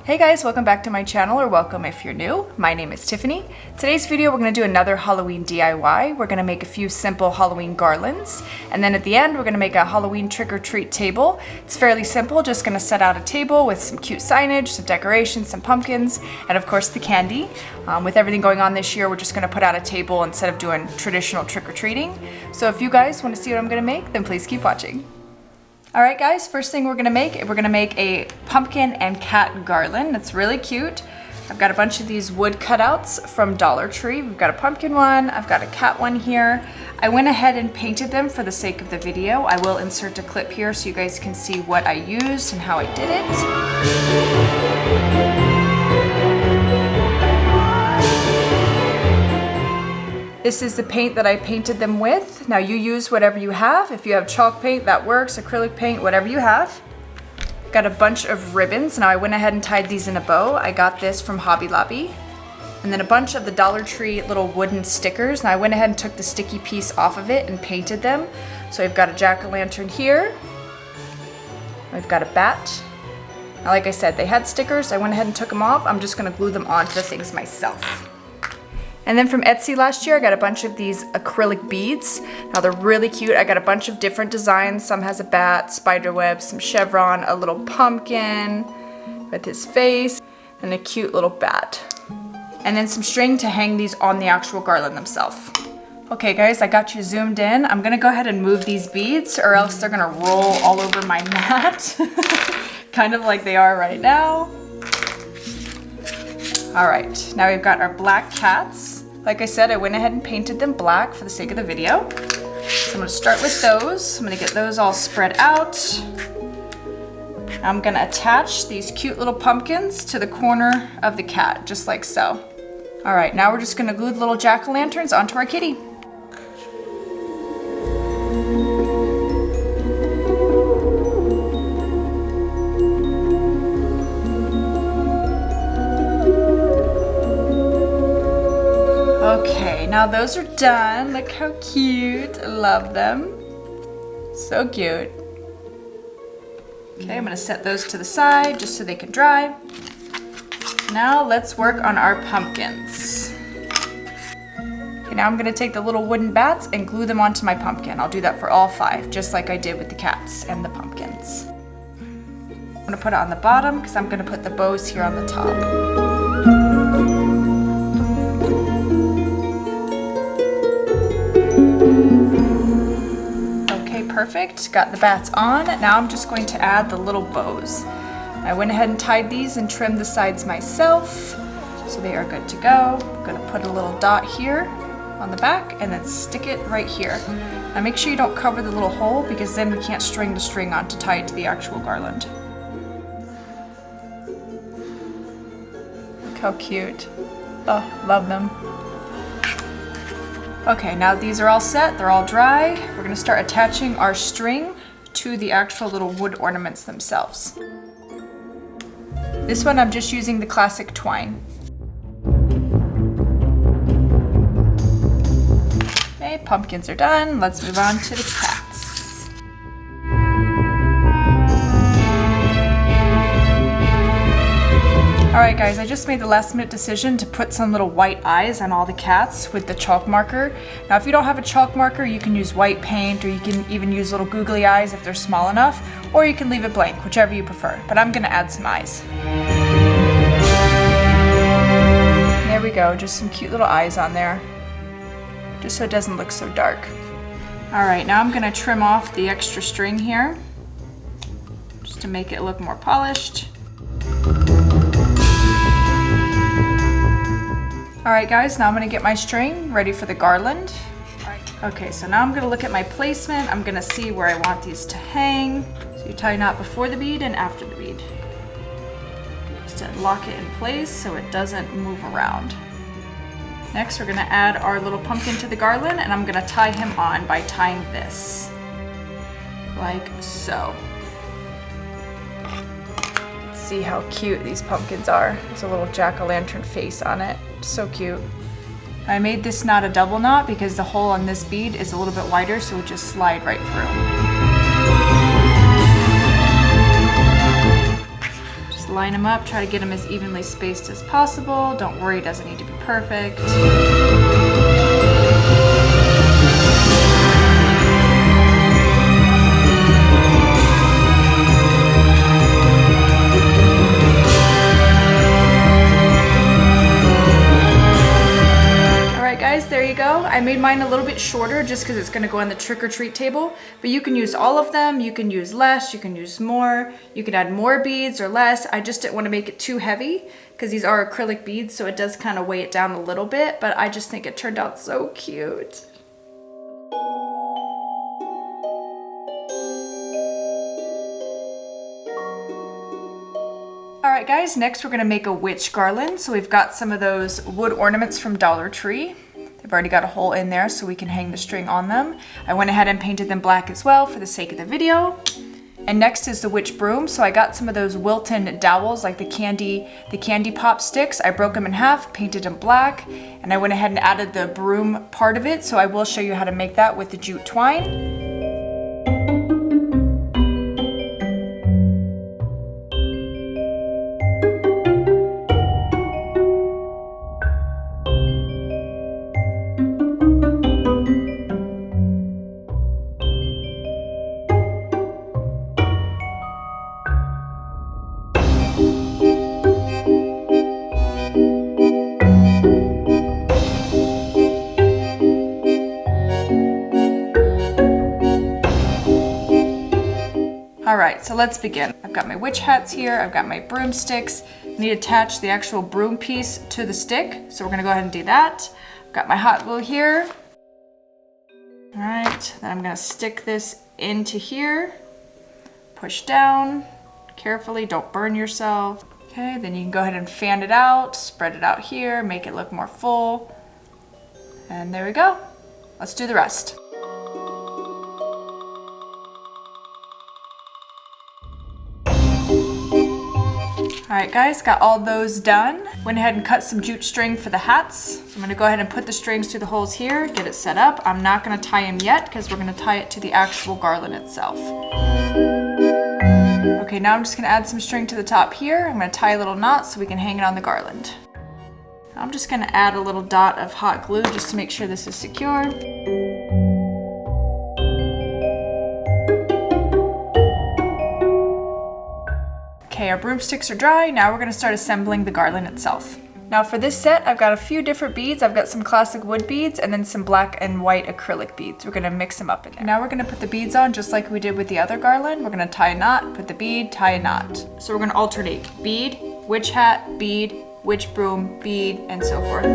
Hey guys, welcome back to my channel, or welcome if you're new. My name is Tiffany. Today's video we're going to do another Halloween DIY. We're going to make a few simple Halloween garlands, and then at the end we're going to make a Halloween trick-or-treat table. It's fairly simple, just going to set out a table with some cute signage, some decorations, some pumpkins, and of course the candy. With everything going on this year, we're just going to put out a table instead of doing traditional trick-or-treating. So if you guys want to see what I'm going to make, then please keep watching. Alright guys, first thing we're going to make a pumpkin and cat garland. It's really cute. I've got a bunch of these wood cutouts from Dollar Tree. We've got a pumpkin one, I've got a cat one here. I went ahead and painted them for the sake of the video. I will insert a clip here so you guys can see what I used and how I did it. This is the paint that I painted them with. Now you use whatever you have. If you have chalk paint, that works, acrylic paint, whatever you have. Got a bunch of ribbons. Now I went ahead and tied these in a bow. I got this from Hobby Lobby. And then a bunch of the Dollar Tree little wooden stickers. Now I went ahead and took the sticky piece off of it and painted them. So I've got a jack-o'-lantern here. I've got a bat. Now like I said, they had stickers. I went ahead and took them off. I'm just gonna glue them onto the things myself. And then from Etsy last year, I got a bunch of these acrylic beads. Now they're really cute. I got a bunch of different designs. Some has a bat, spider web, some chevron, a little pumpkin with his face, and a cute little bat. And then some string to hang these on the actual garland themselves. Okay guys, I got you zoomed in. I'm gonna go ahead and move these beads or else they're gonna roll all over my mat. Kind of like they are right now. All right, now we've got our black cats. Like I said, I went ahead and painted them black for the sake of the video. So I'm gonna start with those. I'm gonna get those all spread out. I'm gonna attach these cute little pumpkins to the corner of the cat, just like so. All right, now we're just gonna glue the little jack-o'-lanterns onto our kitty. Okay, now those are done. Look how cute. I love them. So cute. Okay, I'm gonna set those to the side just so they can dry. Now let's work on our pumpkins. Okay, now I'm gonna take the little wooden bats and glue them onto my pumpkin. I'll do that for all 5, just like I did with the cats and the pumpkins. I'm gonna put it on the bottom because I'm gonna put the bows here on the top. Perfect, got the bats on. Now I'm just going to add the little bows. I went ahead and tied these and trimmed the sides myself, so they are good to go. I'm gonna put a little dot here on the back and then stick it right here. Now make sure you don't cover the little hole because then we can't string the string on to tie it to the actual garland. Look how cute. Oh, love them. Okay, now these are all set, they're all dry. We're gonna start attaching our string to the actual little wood ornaments themselves. This one I'm just using the classic twine. Okay, pumpkins are done. Let's move on to the cats. Alright guys, I just made the last minute decision to put some little white eyes on all the cats with the chalk marker. Now if you don't have a chalk marker, you can use white paint, or you can even use little googly eyes if they're small enough, or you can leave it blank, whichever you prefer. But I'm gonna add some eyes. There we go, just some cute little eyes on there, just so it doesn't look so dark. Alright, now I'm gonna trim off the extra string here, just to make it look more polished. Alright guys, now I'm going to get my string ready for the garland. Okay, so now I'm going to look at my placement. I'm going to see where I want these to hang. So you tie a knot before the bead and after the bead. Just to lock it in place so it doesn't move around. Next we're going to add our little pumpkin to the garland, and I'm going to tie him on by tying this. Like so. See how cute these pumpkins are. There's a little jack-o'-lantern face on it. So cute. I made this knot a double knot because the hole on this bead is a little bit wider, so it would just slide right through. Just line them up, try to get them as evenly spaced as possible. Don't worry, it doesn't need to be perfect. There you go. I made mine a little bit shorter just because it's going to go on the trick-or-treat table, but you can use all of them. You can use less, you can use more, you can add more beads or less. I just didn't want to make it too heavy because these are acrylic beads, so it does kind of weigh it down a little bit, but I just think it turned out so cute. Alright guys, next we're going to make a witch garland. So we've got some of those wood ornaments from Dollar Tree. They've already got a hole in there so we can hang the string on them. I went ahead and painted them black as well for the sake of the video. And next is the witch broom. So I got some of those Wilton dowels, like the candy pop sticks. I broke them in half, painted them black, and I went ahead and added the broom part of it. So I will show you how to make that with the jute twine. Alright, so let's begin. I've got my witch hats here, I've got my broomsticks. I need to attach the actual broom piece to the stick, so we're gonna go ahead and do that. I've got my hot glue here. Alright, then I'm gonna stick this into here. Push down, carefully, don't burn yourself. Okay, then you can go ahead and fan it out, spread it out here, make it look more full. And there we go. Let's do the rest. Alright guys, got all those done. Went ahead and cut some jute string for the hats. So I'm going to go ahead and put the strings through the holes here, get it set up. I'm not going to tie them yet because we're going to tie it to the actual garland itself. Okay, now I'm just going to add some string to the top here. I'm going to tie a little knot so we can hang it on the garland. I'm just going to add a little dot of hot glue just to make sure this is secure. Okay, our broomsticks are dry. Now we're going to start assembling the garland itself. Now for this set, I've got a few different beads. I've got some classic wood beads and then some black and white acrylic beads. We're going to mix them up in there. Now we're going to put the beads on just like we did with the other garland. We're going to tie a knot, put the bead, tie a knot. So we're going to alternate bead, witch hat, bead, witch broom, bead, and so forth.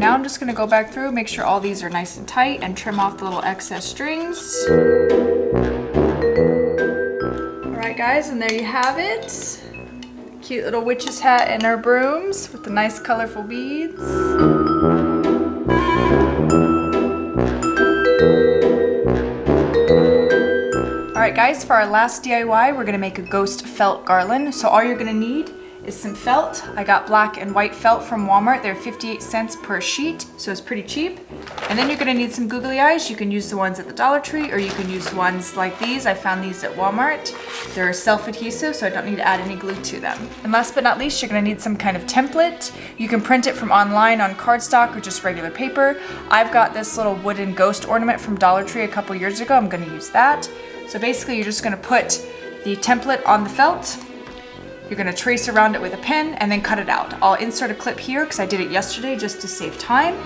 Now I'm just going to go back through, make sure all these are nice and tight, and trim off the little excess strings. Alright guys, and there you have it. Cute little witch's hat and our brooms with the nice colorful beads. Alright guys, for our last DIY, we're going to make a ghost felt garland. So all you're going to need is some felt. I got black and white felt from Walmart. They're 58 cents per sheet, so it's pretty cheap. And then you're gonna need some googly eyes. You can use the ones at the Dollar Tree or you can use ones like these. I found these at Walmart. They're self-adhesive, so I don't need to add any glue to them. And last but not least, you're gonna need some kind of template. You can print it from online on cardstock or just regular paper. I've got this little wooden ghost ornament from Dollar Tree a couple years ago. I'm gonna use that. So basically you're just gonna put the template on the felt. You're gonna trace around it with a pen and then cut it out. I'll insert a clip here because I did it yesterday just to save time.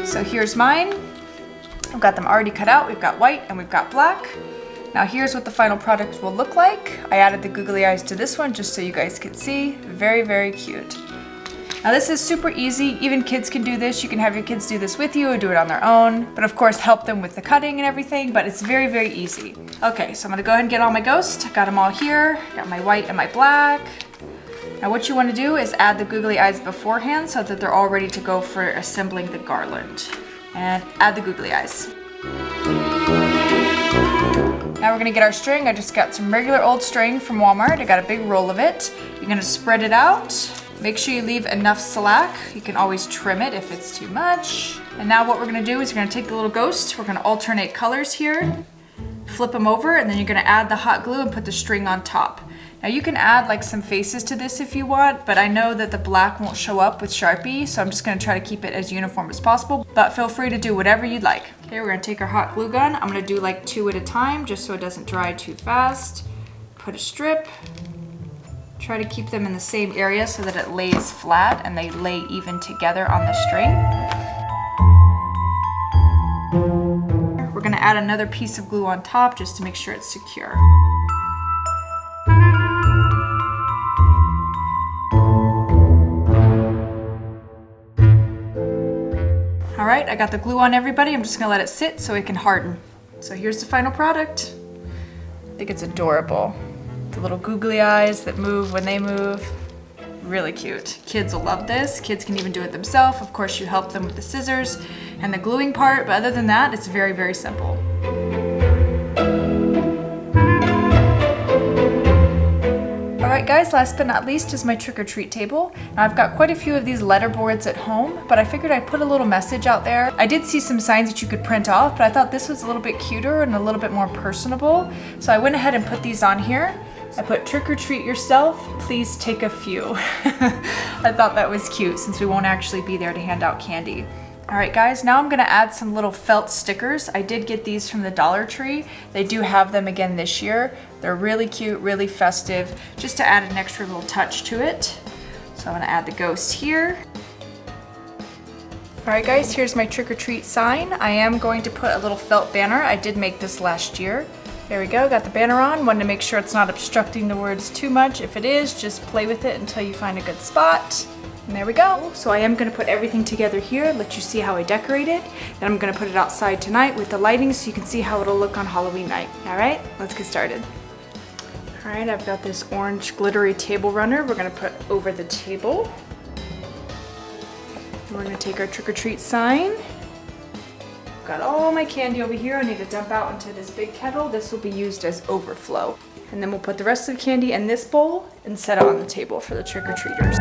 So here's mine. I've got them already cut out. We've got white and we've got black. Now here's what the final product will look like. I added the googly eyes to this one just so you guys could see. Very, very cute. Now this is super easy, even kids can do this. You can have your kids do this with you or do it on their own, but of course help them with the cutting and everything, but it's very, very easy. Okay, so I'm gonna go ahead and get all my ghosts. Got them all here, got my white and my black. Now what you wanna do is add the googly eyes beforehand so that they're all ready to go for assembling the garland. And add the googly eyes. Now we're gonna get our string. I just got some regular old string from Walmart. I got a big roll of it. You're gonna spread it out. Make sure you leave enough slack. You can always trim it if it's too much. And now what we're gonna do is we're gonna take the little ghost. We're gonna alternate colors here. Flip them over, and then you're gonna add the hot glue and put the string on top. Now you can add like some faces to this if you want, but I know that the black won't show up with Sharpie, so I'm just gonna try to keep it as uniform as possible, but feel free to do whatever you'd like. Okay, we're gonna take our hot glue gun. I'm gonna do like 2 at a time just so it doesn't dry too fast. Put a strip. Try to keep them in the same area so that it lays flat and they lay even together on the string. We're gonna add another piece of glue on top just to make sure it's secure. All right, I got the glue on everybody. I'm just gonna let it sit so it can harden. So here's the final product. I think it's adorable. The little googly eyes that move when they move. Really cute. Kids will love this. Kids can even do it themselves. Of course, you help them with the scissors and the gluing part, but other than that, it's very, very simple. Alright guys, last but not least is my trick-or-treat table. Now I've got quite a few of these letter boards at home, but I figured I'd put a little message out there. I did see some signs that you could print off, but I thought this was a little bit cuter and a little bit more personable. So I went ahead and put these on here. I put trick-or-treat yourself, please take a few. I thought that was cute since we won't actually be there to hand out candy. Alright guys, now I'm gonna add some little felt stickers. I did get these from the Dollar Tree. They do have them again this year. They're really cute, really festive, just to add an extra little touch to it. So I'm gonna add the ghost here. Alright guys, here's my trick-or-treat sign. I am going to put a little felt banner. I did make this last year. There we go, got the banner on. Wanted to make sure it's not obstructing the words too much. If it is, just play with it until you find a good spot. And there we go. So I am gonna put everything together here, let you see how I decorate it. Then I'm gonna put it outside tonight with the lighting so you can see how it'll look on Halloween night. All right, let's get started. All right, I've got this orange glittery table runner we're gonna put over the table. We're gonna take our trick-or-treat sign. Got all my candy over here. I need to dump out into this big kettle. This will be used as overflow. And then we'll put the rest of the candy in this bowl and set it on the table for the trick-or-treaters.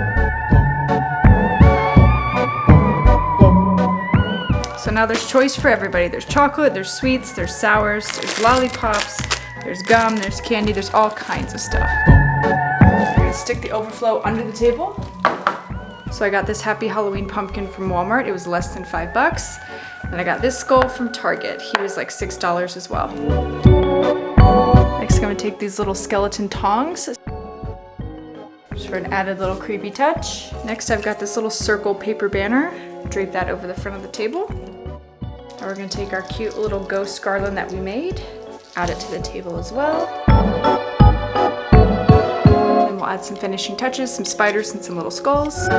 So now there's choice for everybody. There's chocolate, there's sweets, there's sours, there's lollipops, there's gum, there's candy, there's all kinds of stuff. We're gonna stick the overflow under the table. So I got this Happy Halloween pumpkin from Walmart. It was less than $5. And I got this skull from Target. He was like $6 as well. Next I'm gonna take these little skeleton tongs just for an added little creepy touch. Next I've got this little circle paper banner. Drape that over the front of the table. Now we're gonna take our cute little ghost garland that we made, add it to the table as well. Then we'll add some finishing touches, some spiders and some little skulls.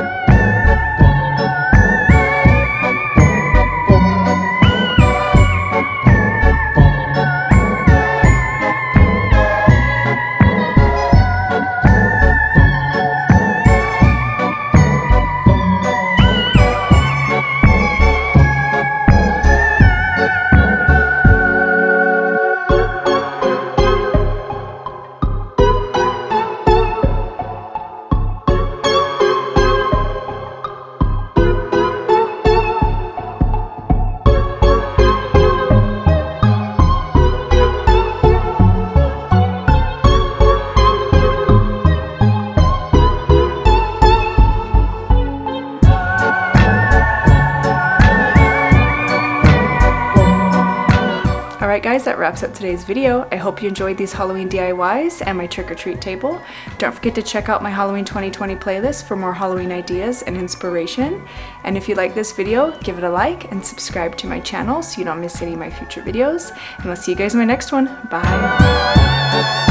Alright guys, that wraps up today's video. I hope you enjoyed these Halloween DIYs and my trick-or-treat table. Don't forget to check out my Halloween 2020 playlist for more Halloween ideas and inspiration. And if you like this video, give it a like and subscribe to my channel so you don't miss any of my future videos. And I'll see you guys in my next one. Bye!